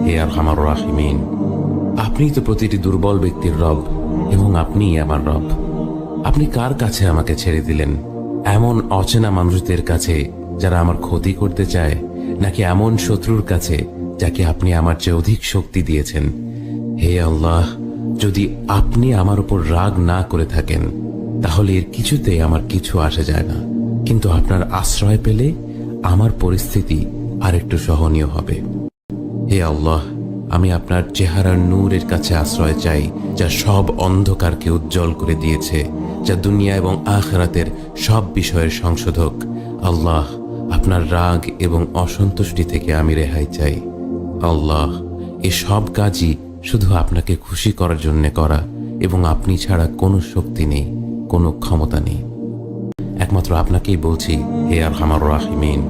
হে আরহামার রাহিমিন, আপনিই তো প্রতিটি দুর্বল ব্যক্তির রব এবং আপনিই আমার রব। আপনি কার কাছে আমাকে ছেড়ে দিলেন? এমন অচেনা মানুষদের কাছে যারা আমার ক্ষতি করতে চায়, নাকি এমন শত্রুর কাছে যাকে আপনি আমার চেয়ে অধিক শক্তি দিয়েছেন? হে আল্লাহ, যদি আপনি আমার উপর রাগ না করে থাকেন তাহলে এর কিছুতেই আমার কিছু আসে যায় না, কিন্তু আপনার আশ্রয় পেলে আমার পরিস্থিতি আরেকটু সহনীয় হবে। হে আল্লাহ, আমি আপনার চেহারার নূরের কাছে আশ্রয় চাই, যা সব অন্ধকারকে উজ্জ্বল করে দিয়েছে, যা দুনিয়া এবং আখিরাতের সব বিষয়ের সংশোধক। আল্লাহ, আপনার রাগ এবং অসন্তুষ্টি থেকে আমি রেহাই চাই। আল্লাহ, এ সব কাজই শুধু আপনাকে খুশি করার জন্য করা, এবং আপনি ছাড়া কোনো শক্তি নেই, কোনো ক্ষমতা নেই। একমাত্র আপনাকেই বলছি, হে আরহামার রাহিমিন,